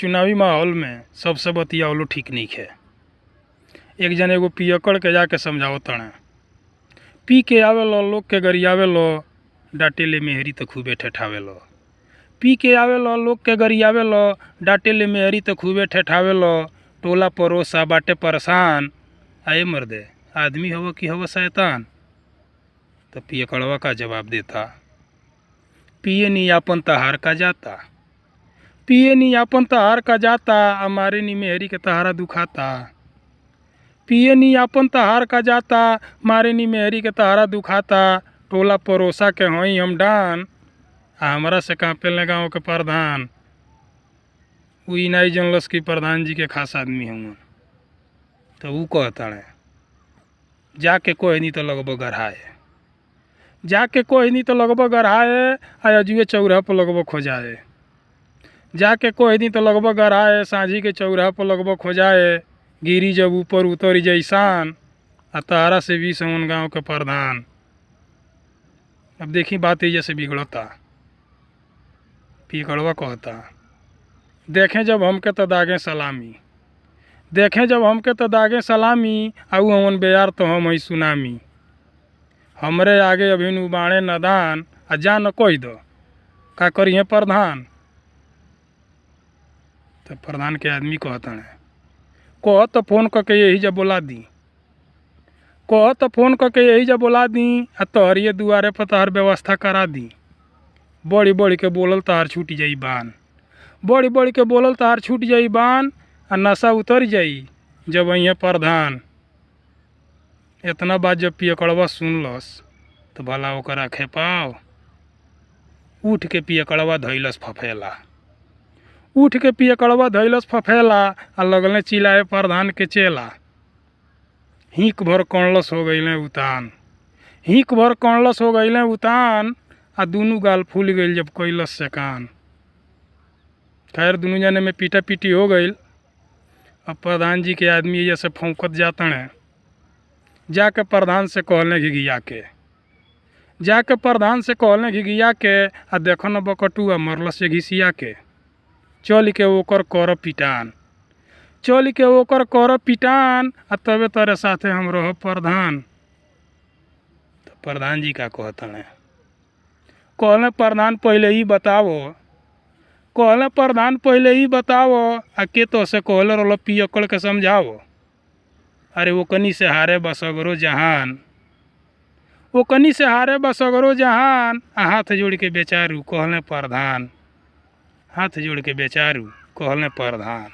चुनावी माहौल में सबसे बतियावलो ठीक नइखे। एक जन एगो पियक्कड़ के जाके समझावो तड़े, पी के आवेलो लोग के गरियावेलो, डांटेले मेहरी त खूबे ठेठावेलो। पी के आवेलो लोग के गरियावेलो, डांटेले मेहरी त खूबे ठेठावेलो। टोला परोसा बाटे परेशान, आए मर्दे आदमी हव कि हव शैतान। त पियक्कड़वा का जवाब देता, पिए नी आपन तहार का जाता, पिए नी आपन तहार का जाता, हमारे नी मेहरी के तहारा दुखाता। पिए नी आपन तहार का जाता, मारे नी मेहरी के तहारा दुखाता। टोला परोसा के हई हम डान, आ हमरा से कांपेले गाँव के प्रधान। उ ई नाई जनलस कि प्रधान जी के खास आदमी हउन। तो ऊ कहताड़े, जाके कोहनी तो लगबो गढ़ाए, जाके कोहनी तो लगबो गढ़ाए, आ अजुए चौराहा पर लगबो खोजाए। जाके कोहनी तो लगबो गढ़ाए, साँझी के चौराहा पर लगबो खोजाए। गिरी जब ऊपर उतरी जैसान, आ तहरा से 20 हवन गाँव के प्रधान। अब देखी बात एजे से बिगड़ता। पियक्कड़वा कहता, देखें जब हमके तो दागे सलामी, देखें जब हमके तो दागे सलामी, आऊ हवन बेयार तो हम ही सुनामी। हमरे आगे अभी नु बाणे नदान, आ जान कह दो का करिए प्रधान। तो प्रधान के आदमी कहतने, कह तो फोन करके यही जब बोला दी, कह तो फोन करके यही जब बोला दी, आ तोहरिए दुआरे पर तहर व्यवस्था करा दी। बड़ी बड़ी के बोलल तहार छूट जाई बान, बड़ी बड़ी के बोलल तहार छूट जाई बान, आ नशा उतर जाई जब अइहे प्रधान। इतना बात जब पियक्कड़वा सुनलस तो भला ओकरा खेपाव। उठ के पियक्कड़वा धइलस फफेला, उठ के पियक्कड़वा धइलस फफेला, आ लगले चिल्लाए प्रधान के चेला। हिंक भर कणलस हो गईले उतान, हिंक भर कणलस हो गईले उतान, आ दुनू गाल फूल गईल जब कैलस से कान। खैर दुनू जने में पीटा पीटी हो गईल। अब प्रधान जी के आदमी जैसे फौंकत जातने, जाके प्रधान से कहले घिघिया के, जाके प्रधान से कहले घिघिया के, आ देखो न बकटुआ मरलस से घिसिया के। चल के ओकर कर पिटान, चल के ओकर कर पिटान, आ तबे तोरे साथे हम रह प्रधान। तो प्रधान जी का कहतने, कहले प्रधान पहले ही बतावो, कहले प्रधान पहले ही बतावो, आ के तो से कहले रहलो पियक्कड़ के समझावो। अरे वो कनी से हारे बसगरो जहान, वो कनी से हारे बसगरो जहान, आ हाथ जोड़ के बेचारू कहले प्रधान, हाथ जोड़ के बेचारू कहले प्रधान।